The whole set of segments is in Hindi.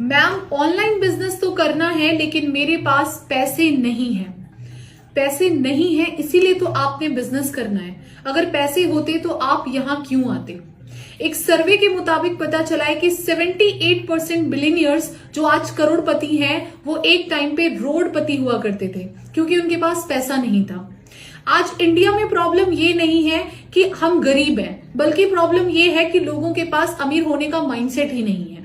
मैम ऑनलाइन बिजनेस तो करना है लेकिन मेरे पास पैसे नहीं है। पैसे नहीं है इसीलिए तो आपने बिजनेस करना है। अगर पैसे होते तो आप यहां क्यों आते। एक सर्वे के मुताबिक पता चला है कि 78% बिलियनियर्स जो आज करोड़पति हैं वो एक टाइम पे रोडपति हुआ करते थे क्योंकि उनके पास पैसा नहीं था। आज इंडिया में प्रॉब्लम ये नहीं है कि हम गरीब हैं, बल्कि प्रॉब्लम ये है कि लोगों के पास अमीर होने का माइंडसेट ही नहीं है।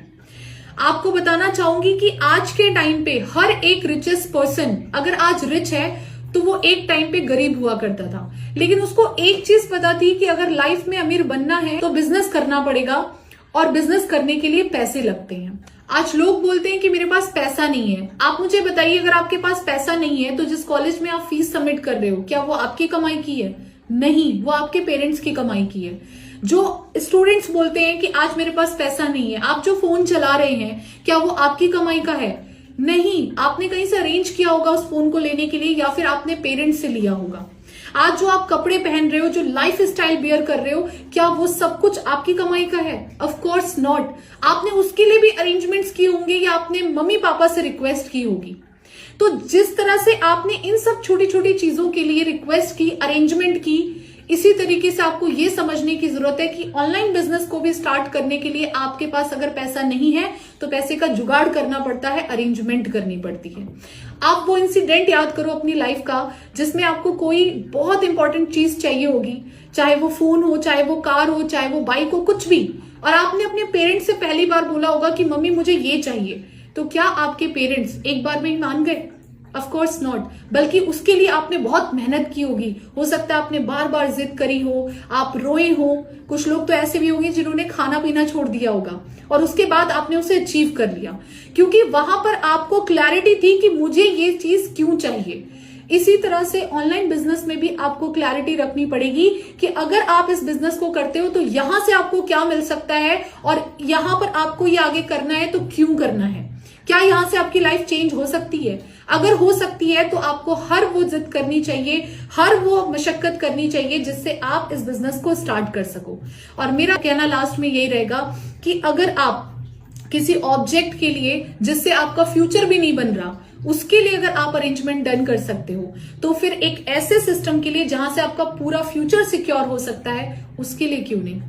आपको बताना चाहूंगी कि आज के टाइम पे हर एक रिचेस्ट पर्सन अगर आज रिच है तो वो एक टाइम पे गरीब हुआ करता था, लेकिन उसको एक चीज पता थी कि अगर लाइफ में अमीर बनना है तो बिजनेस करना पड़ेगा और बिजनेस करने के लिए पैसे लगते हैं। आज लोग बोलते हैं कि मेरे पास पैसा नहीं है। आप मुझे बताइए, अगर आपके पास पैसा नहीं है तो जिस कॉलेज में आप फीस सबमिट कर रहे हो क्या वो आपकी कमाई की है? नहीं, वो आपके पेरेंट्स की कमाई की है। जो स्टूडेंट्स बोलते हैं कि आज मेरे पास पैसा नहीं है, आप जो फोन चला रहे हैं क्या वो आपकी कमाई का है? नहीं, आपने कहीं से अरेंज किया होगा उस फोन को लेने के लिए या फिर आपने पेरेंट्स से लिया होगा। आज जो आप कपड़े पहन रहे हो, जो लाइफ स्टाइल बियर कर रहे हो, क्या वो सब कुछ आपकी कमाई का है? Of course not. आपने उसके लिए भी अरेंजमेंट्स किए होंगे या आपने मम्मी पापा से रिक्वेस्ट की होगी। तो जिस तरह से आपने इन सब छोटी छोटी चीजों के लिए रिक्वेस्ट की, अरेंजमेंट की, इसी तरीके से आपको ये समझने की जरूरत है कि ऑनलाइन बिजनेस को भी स्टार्ट करने के लिए आपके पास अगर पैसा नहीं है तो पैसे का जुगाड़ करना पड़ता है, अरेंजमेंट करनी पड़ती है। आप वो इंसिडेंट याद करो अपनी लाइफ का जिसमें आपको कोई बहुत इंपॉर्टेंट चीज चाहिए होगी, चाहे वो फोन हो, चाहे वो कार हो, चाहे वो बाइक हो, कुछ भी, और आपने अपने पेरेंट्स से पहली बार बोला होगा कि मम्मी मुझे ये चाहिए। तो क्या आपके पेरेंट्स एक बार में ही मान गए? Of course not. बल्कि उसके लिए आपने बहुत मेहनत की होगी। हो सकता है आपने बार बार जिद करी हो, आप रोए हो। कुछ लोग तो ऐसे भी होंगे जिन्होंने खाना पीना छोड़ दिया होगा और उसके बाद आपने उसे अचीव कर लिया क्योंकि वहां पर आपको क्लैरिटी थी कि मुझे ये चीज क्यों चाहिए। इसी तरह से ऑनलाइन बिजनेस में भी आपको क्लैरिटी रखनी पड़ेगी कि अगर आप इस बिजनेस को करते हो तो यहां से आपको क्या मिल सकता है और यहां पर आपको ये आगे करना है तो क्यों करना है। क्या यहां से आपकी लाइफ चेंज हो सकती है? अगर हो सकती है तो आपको हर वो जिद करनी चाहिए, हर वो मशक्कत करनी चाहिए जिससे आप इस बिजनेस को स्टार्ट कर सको। और मेरा कहना लास्ट में यही रहेगा कि अगर आप किसी ऑब्जेक्ट के लिए जिससे आपका फ्यूचर भी नहीं बन रहा, उसके लिए अगर आप अरेंजमेंट डन कर सकते हो तो फिर एक ऐसे सिस्टम के लिए जहां से आपका पूरा फ्यूचर सिक्योर हो सकता है, उसके लिए क्यों नहीं।